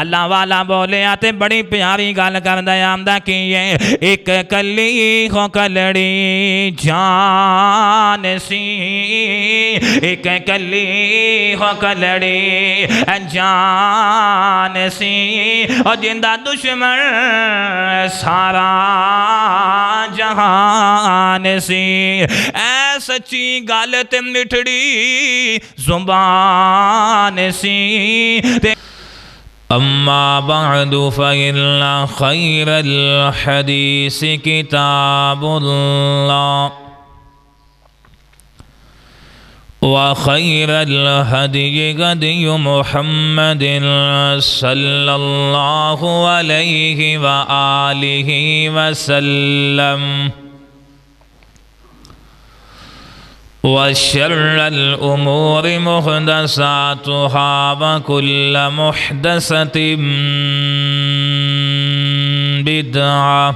اللہ والا بولے آتے بڑی پیاری گال کر دیا آمدہ کیے ایک کلی ہو کلڑی جان سی ایک کلی ہو کلڑی جان سی اور جندہ دشمن سارا جہان سی اے سچی گالت مٹھڑی زبان سی اما بعد فإن خير الحديث كتاب الله وخير الهدي هدي محمد صلى الله عليه وآله وسلم وشر الأمور محدثاتها وكل محدثة بدعة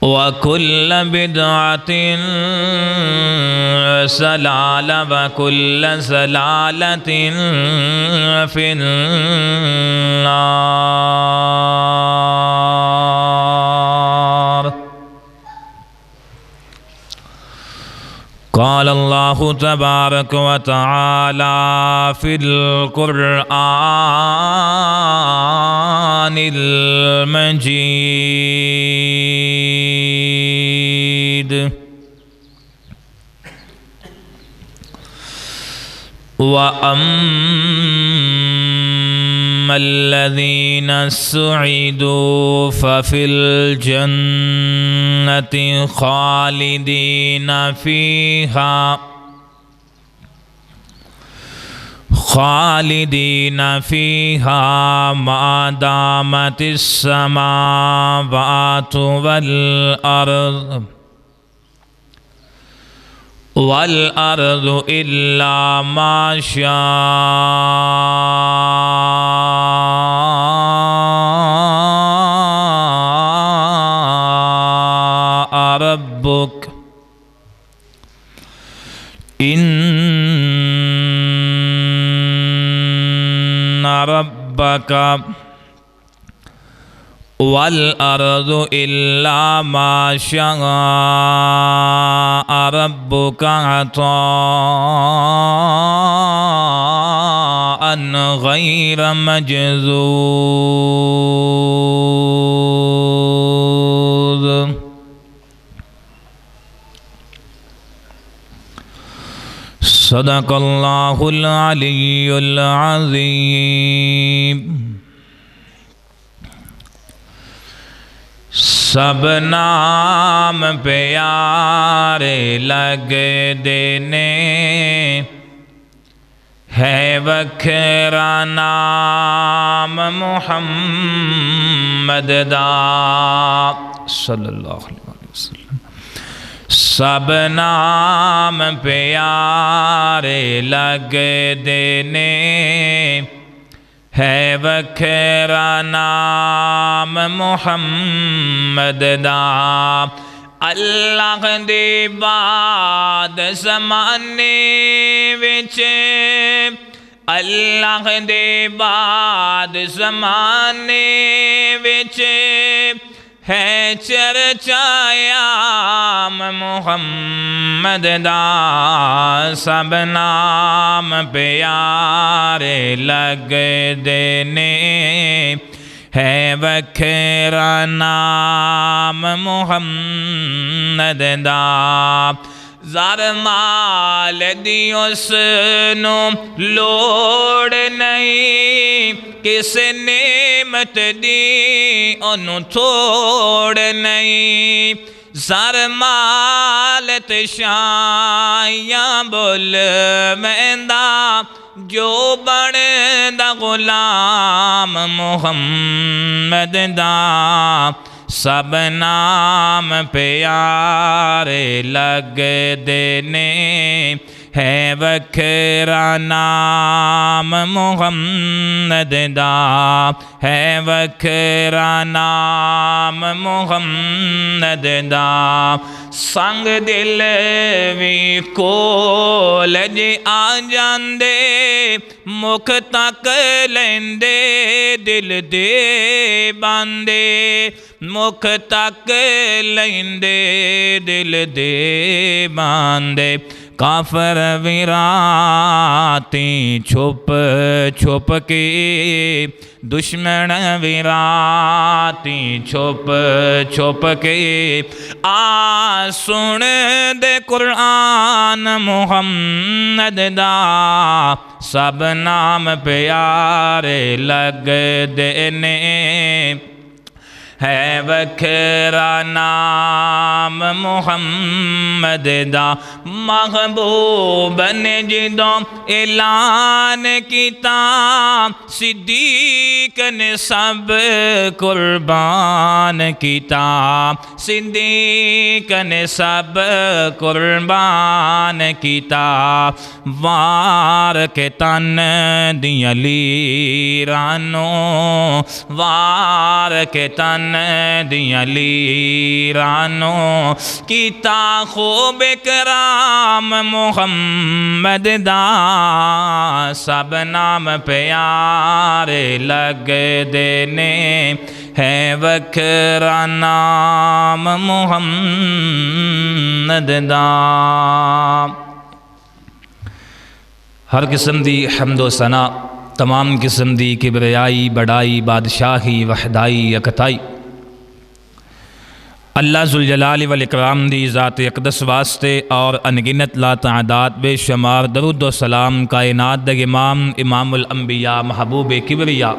وكل بدعة ضلالة وكل ضلالة في النار قال الله تبارك وتعالى في القرآن المجيد وأما الذين سعدوا ففي الجنة خالدين فيها ما دامت السماوات والأرض إلا ما شاء ربك إن ربك والأرض إلا ما شاء ربك عطاء غير مجذوذ صدق الله العلي العظيم سب نام پیارے لگ دینے ہے وکھرا نام محمد دا صلی اللہ علیہ وسلم سب نام پیارے لگ دینے ہے وکھرا نام محمد دا اللہ دی باد زمانے وچ اللہ دی باد زمانے وچ ہے چرچایام محمد دا سب نام پیارے لگ دینے ہے وکھرا نام محمد دا زار مال دی اس نو لوڑ نہیں کس نعمت دی انو تھوڑ نہیں زار مال تشائیاں بول مہندہ جو بڑھدا غلام محمد دا سب نام پیارے لگ دینے ہے وکھرا نام محمد دا ہے وکھرا نام محمد دا سنگ دل وی کول جے آ جاندے مکھ تک لیندے دل دے باندے مکھ تک لیندے دل دے باندے کافر ویراتی چھپ چھپ کے دشمن ویراتی چھپ چھپ کے آ سن دے قرآن محمد دا سب نام پیارے لگ دینے ہے وکھرا نام محمد دا محبوب نے جدوں اعلان کیتا صدیق نے سب قربان کیتا صدیق نے سب قربان کیتا وار کے تن دیاں لیرانوں وار کے تن دیاں لیرانوں کیتا خوب کرام محمد دا سب نام پیارے لگ دینے ہے وکھرا نام محمد دا ہر قسم دی حمد و ثنا تمام قسم دی کبریائی بڑائی بادشاہی وحدائی اکتائی اللہ ذوالجلال والاکرام دی ذات اقدس واسطے اور انگنت لا تعداد بے شمار درود و سلام کائنات دے امام امام الانبیاء محبوب کبریا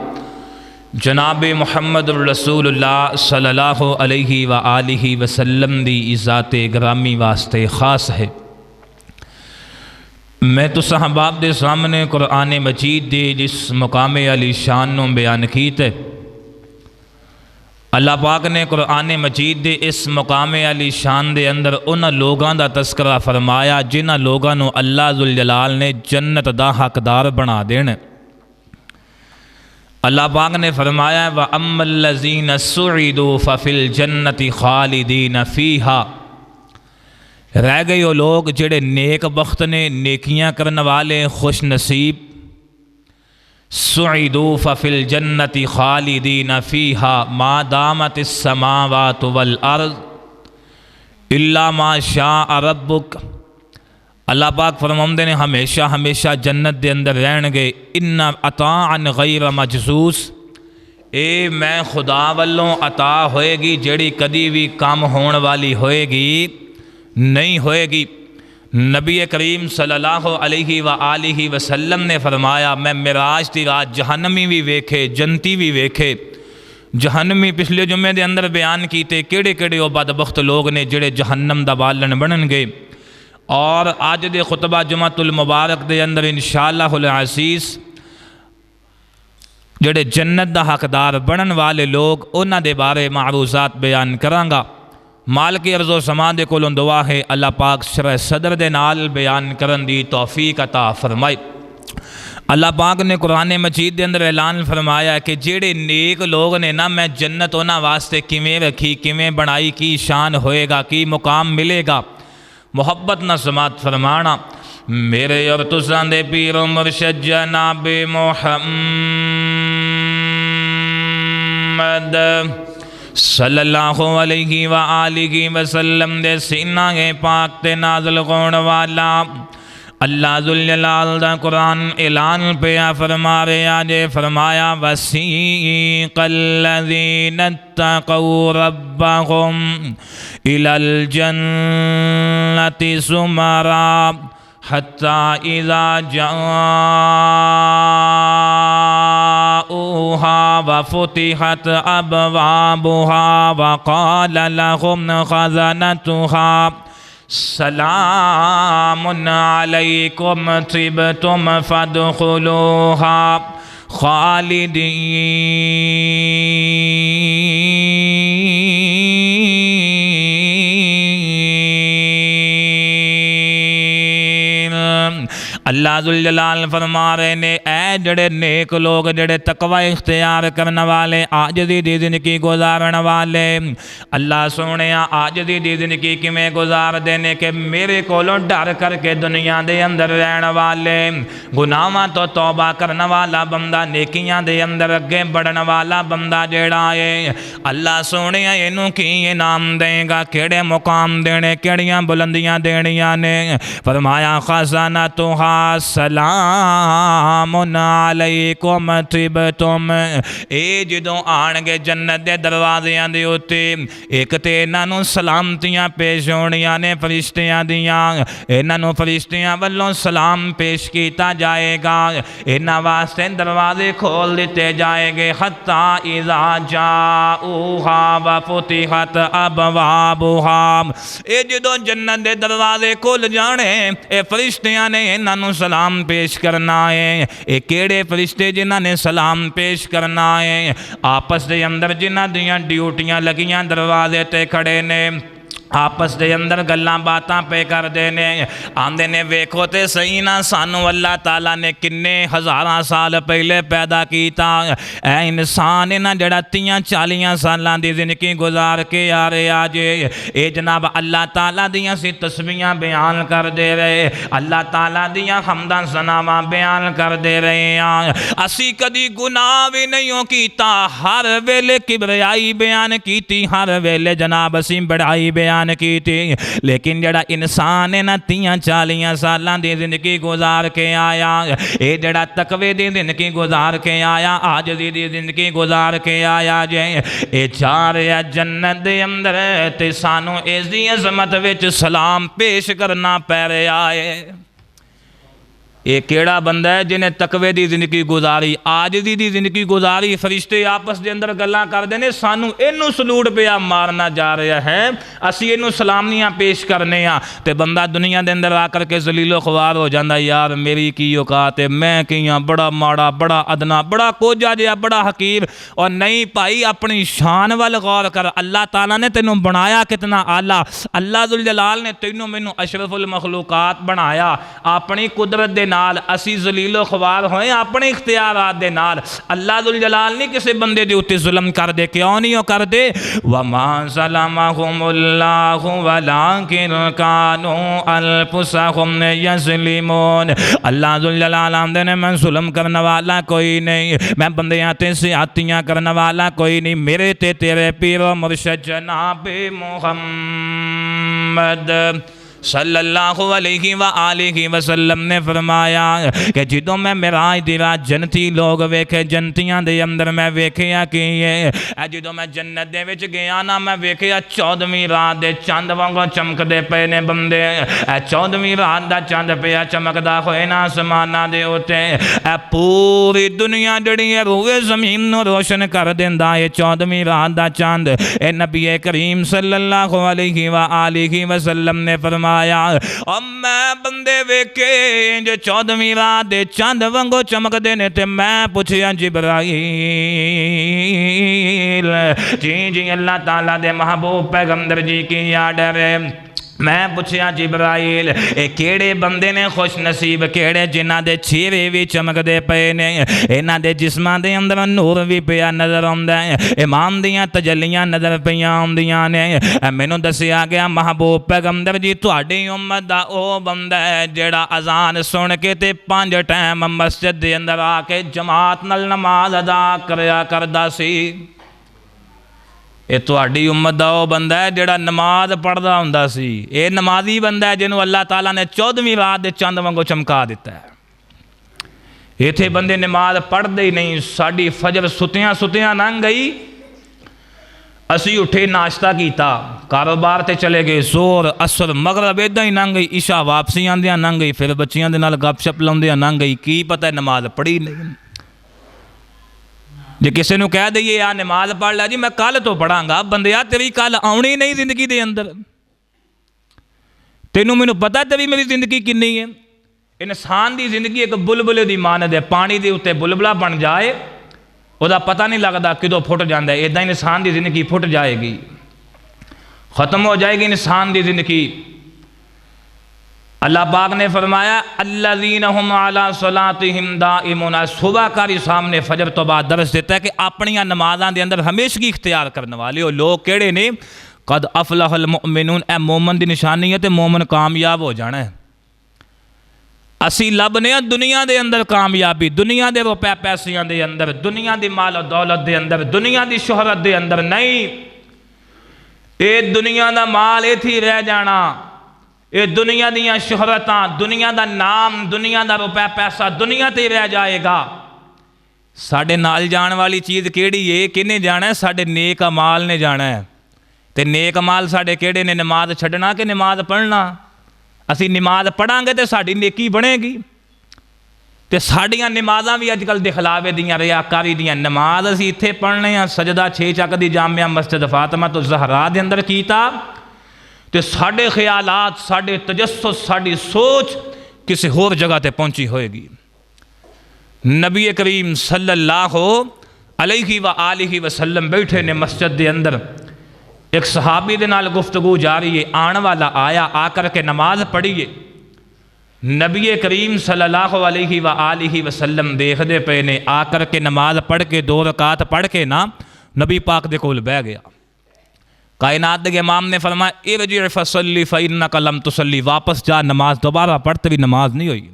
جناب محمد الرسول اللہ صلی اللہ علیہ وآلہ وسلم دی ذات گرامی واسطے خاص ہے۔ میں تو صحاباب دے سامنے قرآن مجید دے جس مقام علی شان نو بیان کیتے اللہ پاک نے قرآن مجید دے اس مقام علی شان دے اندر انہاں لوگاں دا تذکرہ فرمایا جنہاں لوگاں نو اللہ ذوالجلال نے جنت دا حقدار بنا دینے۔ اللہ پاک نے فرمایا وَأَمَّا الَّذِينَ سُعِدُوا فَفِي الْجَنَّةِ خَالِدِينَ فِيهَا رہ گئے وہ لوگ جڑے نیک بخت نے نیکیاں کرنے والے خوش نصیب سعیدوا ففی الجنت خالدین فیہا ما دامت السماوات والارض الا ما شاء ربک اللہ پاک فرماندے نے ہمیشہ ہمیشہ جنت دے اندر رہن گے ان عطاء غیر مجزوز اے میں خدا والوں عطا ہوئے گی جڑی کدی بھی کام ہون والی ہوئے گی نہیں ہوئے گی۔ نبی کریم صلی اللہ علیہ وآلہ وسلم نے فرمایا میں معراج دی رات جہنمی بھی ویکھے جنتی بھی ویکھے۔ جہنمی پچھلے جمعے دے اندر بیان کیتے کیڑے کیڑے وہ بدبخت لوگ نے جڑے جہنم دا بالن بنن گے، اور آج دے خطبہ جمعۃ المبارک دے اندر انشاءاللہ العزیز جڑے جنت دا حقدار بنن والے لوگ انہاں دے بارے معروضات بیان کرانگا۔ مالک ارض و سما دے کولوں دعا ہے اللہ پاک شرح صدر دے نال بیان کرن دی توفیق عطا فرمائے۔ اللہ پاک نے قرآن مجید دے اندر اعلان فرمایا کہ جڑے نیک لوگ نے نا میں جنت انہاں واسطے کیویں رکھی کیویں بنائی کی شان ہوئے گا کی مقام ملے گا۔ محبت نہ سماعت فرمانا میرے اور تساں دے پیر و مرشد جناب محمد صلی اللہ علیہ وآلہ وسلم دے سینہ پاک تے نازل ہون والا اللہ ذوالجلال دا قرآن اعلان پیا فرما رہا جے فرمایا وسیق الذین اتقوا ربهم الی الجنۃ زمرا حتی اذا جاءوها وفتحت ابوابها وقال لهم خزنتها سلام علیکم طبتم فادخلوها خالدین اللہ ذوالجلال فرما رہے نے اے جڑے نیک لوگ جڑے تقوی اختیار کرنے والے عاجزی دی زندگی گزارن والے اللہ سونے عاجزی دی زندگی کیویں گزار دینے کہ میرے کولوں ڈر کر کے دنیا دے اندر رہن والے گناہاں تو توبہ کرنے والا بندہ نیکیاں دے اندر اگے بڑھن والا بندہ جیڑا ہے اللہ سونے اینوں کی انعام دیں گا کیڑے مقام دینے کیڑیاں بلندیاں دینیاں نے فرمایا خزانتھا سلام علیکم طبتم اے جدوں آن گے جنت دے دروازیاں دے اوتے ایک تے انہاں نوں سلامتیاں پیش ہونیاں نے فرشتیاں دیاں انہاں نوں فرشتیاں والوں سلام پیش کیتا جائے گا انہاں واسطے دروازے کھول دیتے جائے گے حتی اذا جاؤہا وفتحت ابوابہا اے جدوں جنت دے دروازے کھل جانے اے فرشتیاں نے انہاں نوں سلام پیش کرنا ہے اے کیڑے فرشتے جنہاں نے سلام پیش کرنا ہے آپس دے اندر جنہاں دیاں ڈیوٹیاں لگیاں دروازے تے کھڑے نے آپس دے اندر گلاں باتاں پہ کر دینے آندے نے ویکھو تے صحیح نہ سانو اللہ تعالیٰ نے کنے ہزاراں سال پہلے پیدا کیتا اے انسان نہ جڑا 30-40 سالاں دی زندگی گزار کے آ رہے آجے اے جناب اللہ تعالیٰ دیاں سی تسبیحاں بیان کر دے رہے اللہ تعالیٰ دیاں حمداں ثناواں بیان کر دے رہے ہیں اسی کدی گناہ بھی نہیں کیتا ہر ویلے کبریائی بیان کیتی ہر ویلے جناب اسی بڑائی بیان کی تھی لیکن جڑا انسان ہے نا 30-40 سالاں دی زندگی گزار کے آیا اے جڑا تقوی دی زندگی گزار کے آیا عاجزی دی زندگی گزار کے آیا جے اے چار یا جنت دے اندر تے سانو اس دی عظمت وچ سلام پیش کرنا پے رہا ہے یہ کیڑا بندہ ہے جنہیں تقوی دی زندگی گزاری عاجزی دی زندگی گزاری فرشتے آپس دے اندر گلاں کر دینے سانو اینو سلوٹ پیا مارنا جا رہا ہے اسی اینو سلامنیاں پیش کرنے ہاں تے بندہ دنیا دے اندر آ کر کے ذلیل و خوار ہو جاندہ یار میری کی اوقات ہے میں کیاں بڑا ماڑا بڑا ادنا بڑا کوجا جیا بڑا حقیر اور نہیں پائی اپنی شان وال غور کر اللہ تعالیٰ نے تینوں بنایا کتنا اعلیٰ اللہ ذوالجلال نے تینوں مینوں اشرف المخلوقات بنایا اپنی قدرت دے نال اسی ذلیل و خوار ہوئے اپنے اختیارات دے نال اللہ ذوالجلال نہیں کسی بندے دے اتے ظلم کر دے کیوں نہیں کر دے وَمَا ظَلَمَهُمُ اللَّهُ وَلَكِنْ كَانُوا أَنفُسَهُمْ يَظْلِمُونَ اللہ ذوالجلال آمدے نے میں ظلم کرنے والا کوئی نہیں میں بندیاں تے سیاتیاں کرنے والا کوئی نہیں میرے تے تیرے پیر و مرشد جناب محمد صلی اللہ علیہ وآلہ وسلم نے فرمایا کہ جدوں میں معراج دی رات جنتی لوگ ویکھے جنتیاں دے اندر میں ویکھیا کہ یہ جدوں میں جنت دے وچ گیا نا میں ویکھیا 14ویں رات دے چاند وانگوں چمک دے پے نے بندے 14ویں رات دا چاند پیا چمکدا ہوئے نا آسماناں دے اوتے پوری دنیا جڑی ہے روئے زمین نو روشن کر دیندا اے 14ویں رات دا چاند اے نبی کریم صلی اللہ علیہ وآلہ وسلم نے فرمایا اور میں بندے ویکھے جو 14ویں رات دے چاند وانگو چمک دینے تے میں پوچھیا جبرائیل جی اللہ تعالیٰ دے محبوب پیغمبر جی کی یاد ہے میں پوچھیا جبرائیل اے کیڑے بندے نے خوش نصیب کیڑے جنہ دے چہرے بھی چمک دے پے نے انہاں دے جسماں دے اندر نور بھی پیا نظر آوندا ہے ایمان دیاں تجلیاں نظر پیاں آوندیاں نے مینوں دسیا گیا محبوب پیغمبر جی تہاڈی امت دا او بندہ ہے جیڑا اذان سن کے تے 5 ٹائم مسجد دے اندر آ کے جماعت نال نماز ادا کریا کردا سی اے تہاڈی امت دا او بندہ ہے جڑا نماز پڑھدا ہوندا سی اے نمازی بندہ ہے جنوں اللہ تعالیٰ نے 14ویں رات دے چاند وانگو چمکا دیتا ہے ایتھے بندے نماز پڑھ دے ہی نہیں ساڈی فجر ستیاں لنگ گئی اسی اٹھے ناشتہ کیتا کاروبار تے چلے گئے زور اثر مغرب ایداں ہی لنگ گئی عشاء واپسی آندیاں لنگ گئی پھر بچیاں دے نال گپ شپ لاندیاں لنگ گئی کی پتہ ہے نماز پڑھی نہیں جی کسی نو کہہ دئیے یا نماز پڑھ لیا جی میں کل تو پڑھاں گا بندیا تیری کل آنی نہیں زندگی دے اندر تینوں مینوں پتہ تیری میری زندگی کنی ہے انسان دی زندگی ایک بلبلے دی مانند ہے پانی دے اوتے بلبلا بن جائے او دا پتہ نہیں لگدا کدوں پھٹ جاندا ہے ایداں انسان دی زندگی پھٹ جائے گی ختم ہو جائے گی انسان دی زندگی اللہ پاک نے فرمایا الذین ہم علی صلاتہم دائمون، صبح کاری سامنے فجر تو بعد درس دیتا ہے کہ اپنی نمازاں دے اندر ہمیشگی اختیار کرنے والے ہو لوگ کیڑے نے؟ قد افلح المؤمنون، اے مومن دی نشانی ہے تے مومن کامیاب ہو جانا ہے۔ اسی لبنے ہیں دنیا دے اندر کامیابی، دنیا دے روپے پیسیاں دے اندر، دنیا دی مال و دولت دے اندر، دنیا دی شہرت دے اندر نہیں۔ اے دنیا دا مال ایتھی رہ جانا، اے دنیا دیاں شہرتاں، دنیا دا نام، دنیا دا روپے پیسہ دنیا تے رہ جائے گا۔ ساڑھے نال جان والی چیز کیڑی ہے؟ کنے جانا ہے؟ ساڑھے نیک مال نے جانا ہے۔ تے نیک مال ساڑھے کیڑے نے؟ نماز چھڑنا کہ نماز پڑھنا؟ اسی نماز پڑھاں گے تے ساڑھی نیکی بنے گی۔ تے ساڑھیاں نمازاں بھی اج کل دکھلاوے دیاں، ریاکاری دیاں۔ نماز اسی اتھے پڑھنے ہیں سجدہ 6 چک دی جامعہ مسجد فاطمہ تو زہرا دے اندر کیتا، تے ساڑھے خیالات، ساڑھے تجسس، ساڑھی سوچ کسی اور جگہ تے پہنچی ہوئے گی۔ نبی کریم صلی اللہ علیہ وآلہ وسلم بیٹھے نے مسجد دے اندر، ایک صحابی دے نال گفتگو جاری ہے، آن والا آیا، آ کر کے نماز پڑھیے۔ نبی کریم صلی اللہ علیہ وآلہ وسلم دیکھ دے پے نے، آ کر کے نماز پڑھ کے 2 رکعت پڑھ کے نا نبی پاک دے کول بیٹھ گیا۔ کائنات دے امام نے فرمایا ارجع فصلی فإنک لم تصلی، واپس جا نماز دوبارہ پڑھتے بھی نماز نہیں ہوئی۔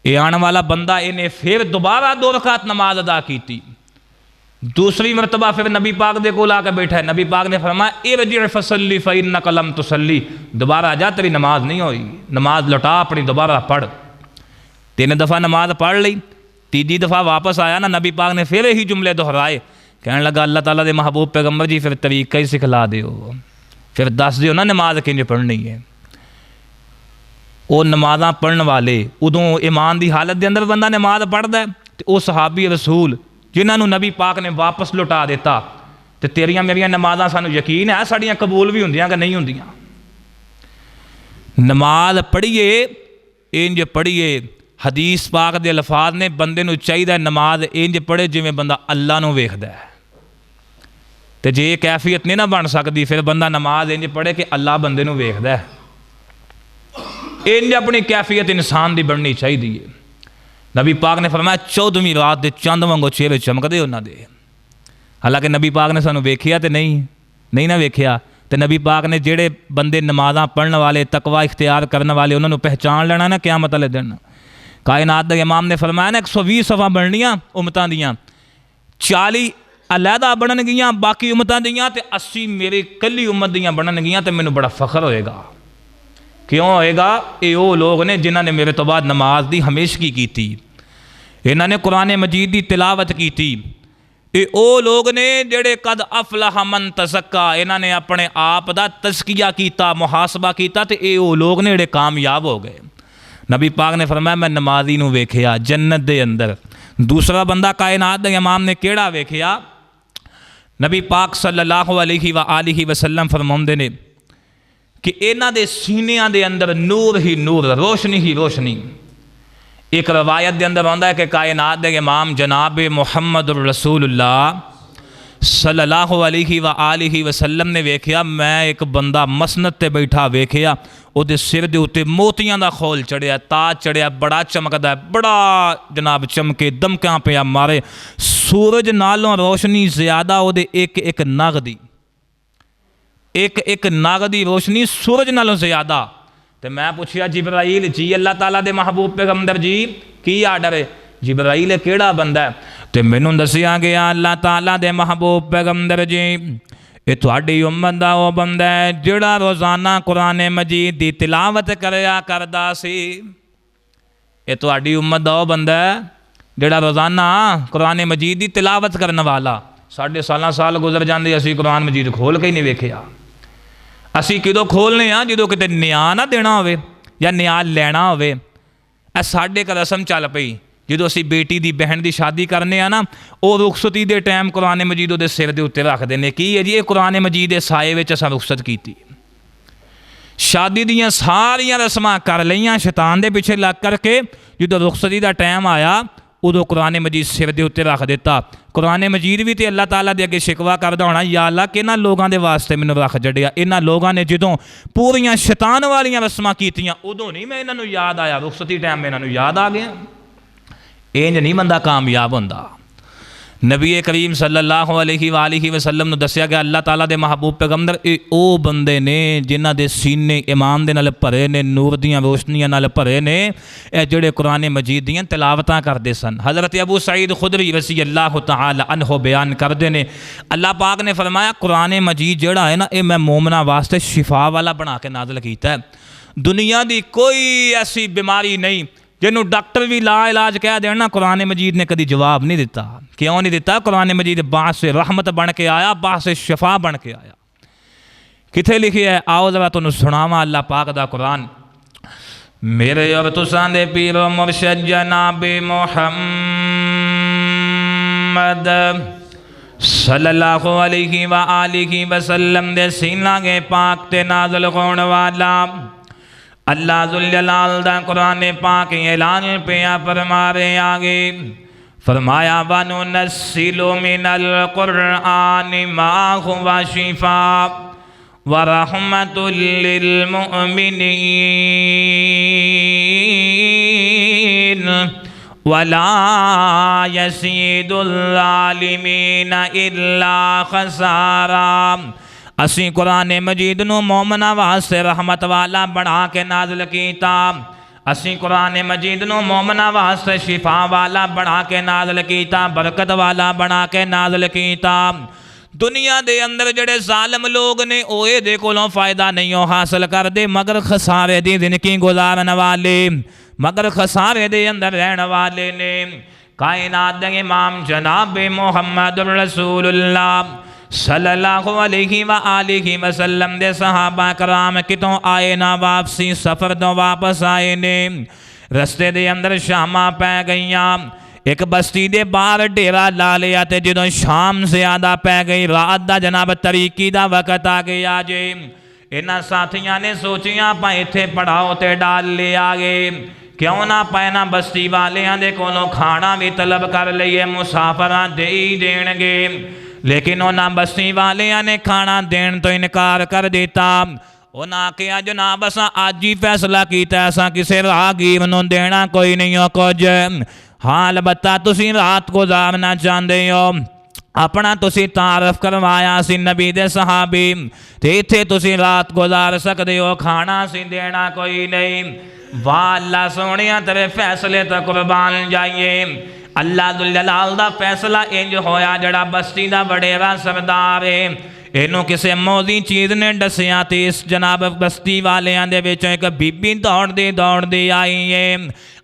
یہ آنے والا بندہ انہیں پھر دوبارہ 2 رکعت نماز ادا کی تھی۔ دوسری مرتبہ پھر نبی پاک دے کو لا کے بیٹھا ہے، نبی پاک نے فرمایا ارجع فصلی فإنک لم تصلی، دوبارہ جا تیری نماز نہیں ہوئی، نماز لوٹا اپنی دوبارہ پڑھ۔ 3 دفعہ نماز پڑھ لی، تیجی دفعہ واپس آیا نا، نبی پاک نے پھر یہی جملے دہرائے، کہنے لگا اللہ تعالیٰ دے محبوب پیغمبر جی پھر طریقہ ہی سکھلا دیو، پھر دس دیو نا نماز کنج پڑھنی ہے۔ وہ نمازاں پڑھن والے ادوں ایمان دی حالت دے اندر بندہ نماز پڑھدا ہے، تے او صحابی رسول جنہاں نو نبی پاک نے واپس لوٹا دیتا، تے تیریاں میریاں نمازاں سانو یقین ہے ساڑیاں قبول بھی ہوندیاں کہ نہیں ہوندیاں۔ نماز پڑھیے انج پڑھیے، حدیث پاک دے الفاظ نے بندے نو چاہیے نماز انج پڑھے جویں بندہ اللہ نو ویکھدا ہے۔ تے جے یہ کیفیت نہیں نہ بن سکتی پھر بندہ نماز انج پڑھے کہ اللہ بندے نو ویکھدا ہے۔ انج اپنی کیفیت انسان دی بننی چاہیے۔ نبی پاک نے فرمایا 14ویں رات دے چند وانگو چہرے چمکدے انہاں دے۔ حالانکہ نبی پاک نے سانو ویکھیا تے نہیں نہ ویکھیا، تے نبی پاک نے جڑے بندے نمازاں پڑھن والے تقوی اختیار کرنے والے انہاں نو پہچان لینا نا قیامت والے دن۔ کائنات دے امام نے فرمایا نا 120 صفاں بننیاں امتاں دیاں، 40 علیحدہ بنن گیاں باقی امتاں دیاں، تے 80 میرے کلی امت دیاں بنن گیاں، تے مینوں بڑا فخر ہوئے گا۔ کیوں ہوئے گا؟ اے وہ لوگ نے جنہاں نے میرے تو بعد نماز دی ہمیشگی کی تھی، انہاں نے قرآن مجید دی تلاوت کی تھی، اے او لوگ نے جڑے قد افلح من تزکا، انہاں نے اپنے آپ دا تزکیہ کیتا، محاسبہ کیتا، تے اے او لوگ نے جڑے کامیاب ہو گئے۔ نبی پاک نے فرمایا میں نمازی نو ویکھیا جنت دے اندر۔ دوسرا بندہ کائنات دے امام نے کیڑا ویکھیا؟ نبی پاک صلی اللہ علیہ وآلہ وسلم فرماندے نے کہ انہاں دے سینیاں دے اندر نور ہی نور، روشنی ہی روشنی۔ ایک روایت دے اندر آندا ہے کہ کائنات دے امام جناب محمد رسول اللہ صلی اللہ علیہ وآلہ وسلم نے ویکھیا میں ایک بندہ مسند تے بیٹھا ویکھیا، او دے سر دے اوتے موتیاں دا خول چڑھیا، تاج چڑھیا، بڑا چمکدا ہے، بڑا جناب چمکے، دمکاں پیا مارے، سورج نالوں روشنی زیادہ او دے ایک نگ دی، ایک نگ دی روشنی سورج نالوں زیادہ۔ تے میں پوچھیا جبرائیل جی اللہ تعالیٰ دے محبوب پیغمبر جی کی آرڈر ہے؟ جبرائیل کیڑا بندہ ہے؟ تے مینوں دسیا گیا اللہ تعالیٰ دے محبوب پیغمبر جی اے تہاڈی امت دا او بندہ ہے جڑا روزانہ قرآن مجید دی تلاوت کریا کردا سی۔ اے تہاڈی امت دا او بندہ ہے جڑا روزانہ قرآن مجید دی تلاوت کرنے والا۔ 7.5 سال گزر جاندے اسی قرآن مجید کھول کے ہی نہیں ویکھیا۔ اسی کدوں کھولنے ہاں جدوں کتے نیا نہ دینا ہوئے یا نیا لینا ہوئے۔ اے ساڈے کا رسم چل پئی جدوں اسی بیٹی دی بہن دی شادی کرنے ہاں نا، او رخصتی دے ٹائم قرآن مجید دے سر دے اوتے رکھ دینے کی ہے جی یہ قرآن مجید دے سائے وچ اساں رخصت کیتی۔ شادی دیاں ساریاں رسماں کر لیاں شیطان دے پیچھے لگ کر کے، جدوں رخصتی دا ٹائم آیا ادو قرآن مجید سر دے اتنے رکھ دیتا۔ قرآن مجید بھی تے اللہ تعالیٰ دے اگے شکوا کردا ہونا، یا اللہ کہ انہاں لوگاں دے واسطے مینوں رکھ جڑیا، انہاں لوگاں نے جدوں پوریاں شیطان والیاں رسماں کیتیاں ادوں نہیں میں انہاں نوں یاد آیا، رخصتی ٹائم میں انہاں نوں یاد آ گیا۔ انج نہیں بندہ کامیاب ہوندا۔ نبی کریم صلی اللہ علیہ وآلہ وسلم نو دسیا گیا اللہ تعالیٰ دے محبوب پیغمبر او بندے نے جنہاں دے سینے ایمان دے نال بھرے نے، نور دیاں روشنیاں نال بھرے نے، اے جڑے قرآن مجید دیاں تلاوتاں کردے سن۔ حضرت ابو سعید خدری رضی اللہ تعالی عنہ بیان کردے نے اللہ پاک نے فرمایا قرآن مجید جڑا ہے نا اے میں مومناں واسطے شفا والا بنا کے نازل کیتا ہے۔ دنیا دی کوئی ایسی بیماری نہیں جنہوں ڈاکٹر بھی لا علاج کہہ دینا، قرآن مجید نے کدی جواب نہیں دیتا۔ کیوں نہیں دیتا؟ قرآن مجید باعث رحمت بن کے آیا، باعث شفا بن کے آیا۔ کتھے لکھی ہے؟ آؤ ذرا تنوں سناواں اللہ پاک دا قرآن۔ میرے اور تساں دے پیر و مرشد جناب محمد صلی اللہ علیہ وآلہ وسلم دے سینہ کے پاک تے نازل ہون والا اللہ ذوالجلال دا قرآن پاک اعلان پیا فرما رہے آگے، فرمایا وَنُنَزِّلُ مِنَ الْقُرْآنِ مَا هُوَ شِفَاءٌ وَرَحْمَةٌ لِّلْمُؤْمِنِينَ وَلَا يَزِيدُ الظَّالِمِينَ إِلَّا خَسَارًا۔ اسی قرآن مجید نو مومنہ واسطے رحمت والا بنا کے نازل کیتا، اسی قرآن مجید نو مومنہ واسطے شفا والا بنا کے نازل کیتا، برکت والا بنا کے نازل کیتا۔ دنیا دے اندر جڑے ظالم لوگ نے اوے دے کولوں فائدہ نہیں حاصل کر دے مگر خسارے دی زندگی گزارن والے، مگر خسارے دے اندر رہن والے نے۔ کائنات دے امام جناب محمد رسول اللہ صلی اللہ علیہ وآلہ وسلم دے صحابہ کرام کتوں آئے نا واپسی، سفر تو واپس آئے نے، رستے دے اندر شاماں پہ گئیاں، ایک بستی دے باہر ڈیرا لا لیا تے جدوں شام زیادہ پہ گئی، رات دا جناب طریقی دا وقت آ گیا جے۔ انہاں ساتھیاں نے سوچیاں پا ایتھے پڑھاؤ تے ڈال لے آگے، کیوں نہ پینا بستی والیاں دے کولوں کھانا بھی طلب کر لئیے، مسافراں دے ہی دین گے، لیکن انہاں بستی والیاں نے کھانا دین تو انکار کر دیتا۔ انہاں کیا جناب اساں آج ہی فیصلہ کیتا اساں کسے راہگیر نوں دینا کوئی نہیں ہو کچھ، ہاں البتہ تسی رات گزارنا چاہندے ہو، اپنا تسی تعارف کروایا سی نبی دے صحابی تے ایتھے تسی رات گزار سکدے ہو، کھانا سی دینا کوئی نہیں۔ واہ اللہ سونیاں تیرے فیصلے تو قربان جائیے۔ اللہ ذوالجلال دا فیصلہ انج ہویا جڑا بستی دا وڈیرا سردار ہے، اینوں کسے موزی چیز نے ڈسیاں تے اس جناب بستی والیاں دے وچوں ایک بی بی دوڑ دی آئی ہے،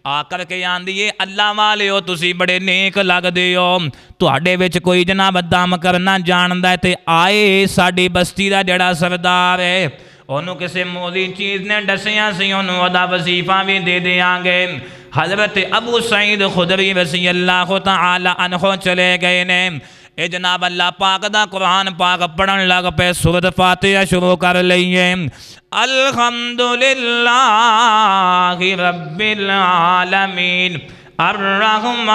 آ کر کے آندی ہے اللہ والے ہو تسی بڑے نیک لگ دے ہو، تواڈے وچ کوئی جناب دم کرنا جاندا ہے تے آئے ساڈی بستی دا جڑا سردار ہے، انہوں کسے موزی چیز نے ڈسیاں سی انہوں ادا وظیفہ بھی دے دیاں گے۔ حضرت ابو سعید خدری رضی اللہ تعالی عنہ چلے گئے نے، اے جناب اللہ پاک دا قرآن پاک پڑھن لگ پہ سورۃ فاتحہ شروع کر لئیے۔ الحمدللہ رب العالمین الرحمن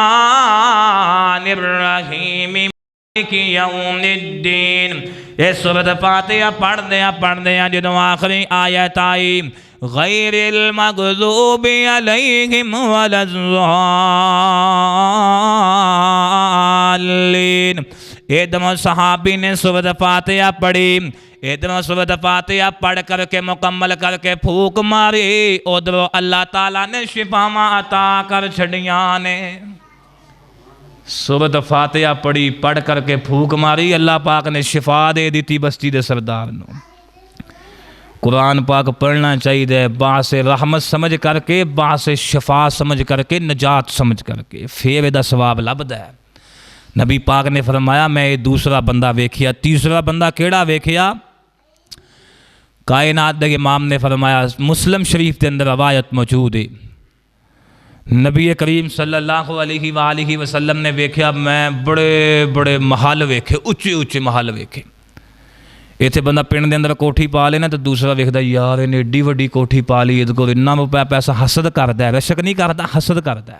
الرحیم مالک یوم الدین۔ یہ سورۃ فاتحہ پڑھ دیا جدوں آخری آیت آئی غیر المغضوب علیہم ولا الضالین، ادھر صحابی نے سورۃ فاتحہ پڑھی، ادھر سورۃ فاتحہ پڑھ کر کے مکمل کر کے پھوک ماری، ادھر اللہ تعالیٰ نے شفاواں عطا کر چھڑیاں نے۔ سورۃ فاتحہ پڑھی، پڑھ کر کے پھوک ماری، اللہ پاک نے شفا دے دیتی بستی دے سردار نو۔ قرآن پاک پڑھنا چاہیے باعث رحمت سمجھ کر کے، باعث شفا سمجھ کر کے، نجات سمجھ کر کے، پھر دا ثواب لبدا ہے۔ نبی پاک نے فرمایا میں دوسرا بندہ ویکھیا، تیسرا بندہ کیڑا ویکھیا؟ کائنات دے امام نے فرمایا، مسلم شریف کے اندر روایت موجود ہے، نبی کریم صلی اللہ علیہ وآلہ وسلم نے ویکھیا میں بڑے بڑے محل ویکھے، اچھے محل ویکھے۔ ایتھے بندہ پنڈ دے اندر کوٹھی پا لینا تو دوسرا ویکھدا یار انہیں ایڈی وڈی کوٹھی پا لی، اس کو اتنا پیسہ حسد کردا ہے، رشک نہیں کردا، حسد کردا ہے۔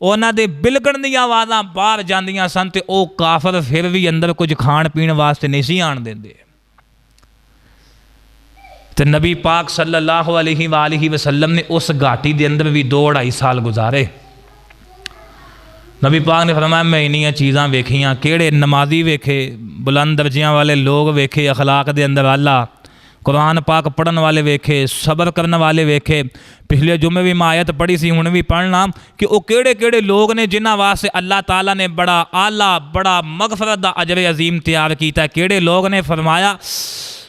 ਉਹਨਾਂ ਦੇ ਬਿਲਕਣ ਦੀਆਂ ਆਵਾਜ਼ਾਂ ਬਾਹਰ ਜਾਂਦੀਆਂ ਸਨ ਤੇ ਉਹ ਕਾਫਰ ਫਿਰ ਵੀ ਅੰਦਰ ਕੁਝ ਖਾਣ ਪੀਣ ਵਾਸਤੇ ਨਹੀਂ ਸੀ ਆਣ ਦਿੰਦੇ। ਤੇ ਨਬੀ ਪਾਕ ਸੱਲੱਲਾਹੁ ਅਲੈਹਿ ਵਸੱਲਮ ਨੇ ਉਸ ਘਾਟੀ ਦੇ ਅੰਦਰ ਵੀ 2-2.5 ਸਾਲ ਗੁਜ਼ਾਰੇ। ਨਬੀ ਪਾਕ ਨੇ ਫਰਮਾਇਆ ਮੈਂ ਇੰਨੀਆਂ ਚੀਜ਼ਾਂ ਵੇਖੀਆਂ, ਕਿਹੜੇ ਨਮਾਜ਼ੀ ਵੇਖੇ, ਬੁਲੰਦ ਦਰਜਿਆਂ ਵਾਲੇ ਲੋਕ ਵੇਖੇ, ਅਖਲਾਕ ਦੇ ਅੰਦਰ ਆਲਾ, ਕੁਰਾਨ ਪਾਕ ਪੜ੍ਹਨ ਵਾਲੇ ਵੇਖੇ, ਸਬਰ ਕਰਨ ਵਾਲੇ ਵੇਖੇ। ਪਿਛਲੇ ਜੁਮੇ ਵੀ ਮੈਂ ਆਇਤ ਪੜ੍ਹੀ ਸੀ, ਹੁਣ ਵੀ ਪੜ੍ਹਨਾ ਕਿ ਉਹ ਕਿਹੜੇ ਕਿਹੜੇ ਲੋਕ ਨੇ ਜਿਨ੍ਹਾਂ ਵਾਸਤੇ ਅੱਲਾਹ ਤਾਲਾ ਨੇ ਬੜਾ ਆਲਾ, ਬੜਾ ਮਗਫਰਤ ਦਾ ਅਜਰ ਅਜ਼ੀਮ ਤਿਆਰ ਕੀਤਾ। ਕਿਹੜੇ ਲੋਕ ਨੇ? ਫਰਮਾਇਆ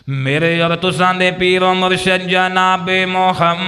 ਮੇਰੇ ਔਰ ਤੁਸਾਂ ਦੇ ਪੀਰ ਮੁਰਸ਼ਦ ਜਨਾਬ ਮੁਹੰਮਦ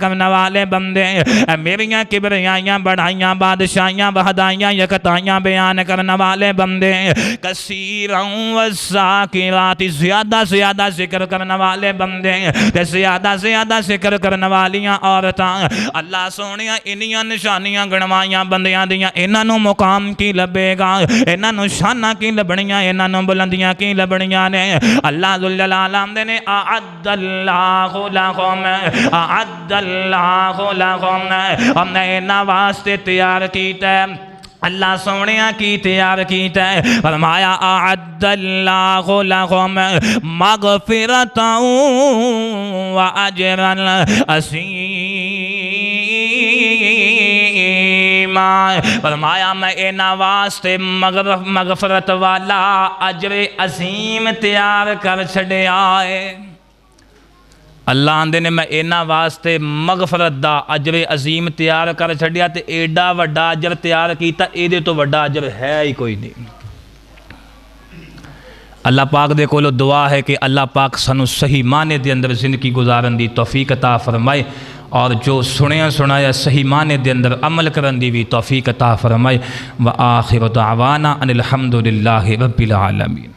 کرنے والے بندے، اے میریاں کبریائیاں بڑھائیاں بادشاہیاں وحدائیاں یکتائیاں بیان کرنے والے بندے، کثیراً والذاکرات زیادہ زیادہ ذکر کرنے والے بندے تے زیادہ زیادہ ذکر کرنے والیاں عورتاں، اللہ سونیاں انیاں نشانیاں گنوائیاں بندیاں دیاں، انہاں نو مقام کی لبے گا، انہاں نو شانہ کی لبنیاں، انہاں نو بلندیاں کی لبنیاں نے۔ اللہ ذوالجلال آمدے نے اعد اللہ لہم، اعد اللہ لہم، ہم نے انہاں واسطے تیار کیتا ہے، اللہ سونیاں کی تیار کیتا ہے، فرمایا اعد اللہ لہم مغفرتا و اجرا عظیما، فرمایا میں انہاں واسطے مغفرت والا اجر عظیم تیار کر چھڑے آئے۔ اللہ آندے نے میں انہاں واسطے مغفرت دا اجر عظیم تیار کر چھڑیا تے ایڈا وڈا اجر تیار کیتا، ایدے تو وڈا اجر ہے ہی کوئی نہیں۔ اللہ پاک دے کولو دعا ہے کہ اللہ پاک سانو صحیح معنی دے اندر زندگی گزارن دی توفیق عطا فرمائے، اور جو سنیا سنایا صحیح معنی دے اندر عمل کرن دی بھی توفیق عطا فرمائے۔ وآخر دعوانا ان الحمدللہ رب العالمین۔